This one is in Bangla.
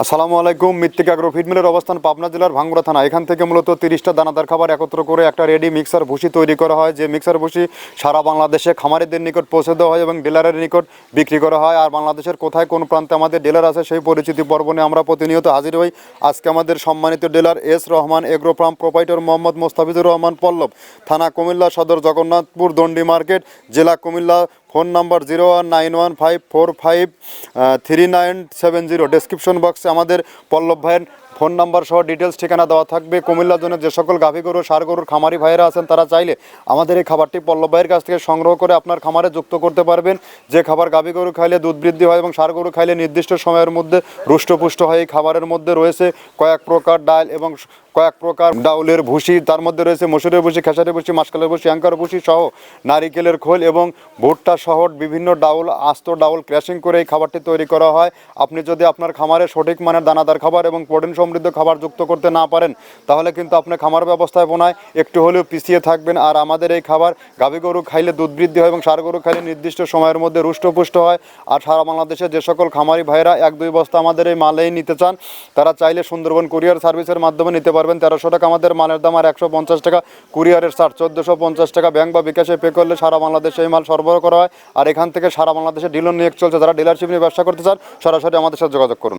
আসসালামু আলাইকুম। মৃত্তিকা অ্যাগ্রো ফিড মিলের অবস্থান পাবনা জেলার ভাঙ্গুড়া থানা। এখান থেকে মূলত 30টা দানাদার খাবার একত্র করে একটা রেডি মিক্সার ভুসি তৈরি করা হয়, যে মিক্সার ভুসি সারা বাংলাদেশে খামারিদের নিকট পৌঁছে দেওয়া হয় এবং ডিলারের নিকট বিক্রি করা হয়। আর বাংলাদেশের কোথায় কোন প্রান্তে আমাদের ডিলার আছে সেই পরিচিতি পর্ব নিয়ে আমরা প্রতিনিয়ত হাজির হই। আজকে আমাদের সম্মানিত dealer S Rahman agro farm proprietor Mohammad Mostafizur Rahman Pallab, থানা কুমিল্লা, সদর জগন্নাথপুর, দণ্ডি মার্কেট, জেলা কুমিল্লা। Phone number 019154533970। ডেসক্রিপশন বক্সে আমাদের পল্লব ভাইয়ের ফোন নাম্বার সহ ডিটেলস ঠিকানা দেওয়া থাকবে। কুমিল্লার জন্য যে সকল গাভী গরু ষাঁড় গরুর খামারি ভাইয়েরা আছেন তারা চাইলে আমাদের এই খাবারটি পল্লব ভাইয়ের কাছ থেকে সংগ্রহ করে আপনার খামারে যুক্ত করতে পারবেন। যে খাবার গাভী গরু খাইলে দুধ বৃদ্ধি হয় এবং ষাঁড় গরু খাইলে নির্দিষ্ট সময়ের মধ্যে রুষ্টপুষ্ট হয়। এই খাবারের মধ্যে রয়েছে কয়েক প্রকার ডাল এবং কয়েক প্রকার ডাউলের ভুসি, তার মধ্যে রয়েছে মসুরের ভুসি, খেসারের ভুসি, মাসকালের ভুসি, অ্যাঙ্কার ভুসি সহ নারিকেলের খোল এবং ভুট্টা সহ বিভিন্ন ডাউল, আস্ত ডাউল ক্র্যাশিং করে এই খাবারটি তৈরি করা হয়। আপনি যদি আপনার খামারে সঠিক মানের দানাদার খাবার এবং প্রোটিন সমৃদ্ধ খাবার যুক্ত করতে না পারেন তাহলে কিন্তু আপনার খামার ব্যবস্থাপনায় একটু হলেও পিছিয়ে থাকবেন। আর আমাদের এই খাবার গাভী গরু খাইলে দুধ বৃদ্ধি হয় এবং ষাঁড় গরু খাইলে নির্দিষ্ট সময়ের মধ্যে রুষ্টপুষ্ট হয়। আর সারা বাংলাদেশে যে সকল খামারি ভাইয়েরা 1-2 বস্তা আমাদের এই মালেই নিতে চান তারা চাইলে সুন্দরবন কুরিয়ার সার্ভিসের মাধ্যমে নিতে পারবেন। 1300 টাকা আমাদের মালের দাম, আর 150 টাকা কুরিয়ারের চার্জ, 1450 টাকা ব্যাংক বা বিকাশে পে করলে সারা বাংলাদেশে এই মাল সরবরাহ করা হয়। আর এখান থেকে সারা বাংলাদেশে ডিলার নিয়োগ চলছে। যারা ডিলারশিপ নিয়ে ব্যবসা করতে চান সরাসরি আমাদের সাথে যোগাযোগ করুন।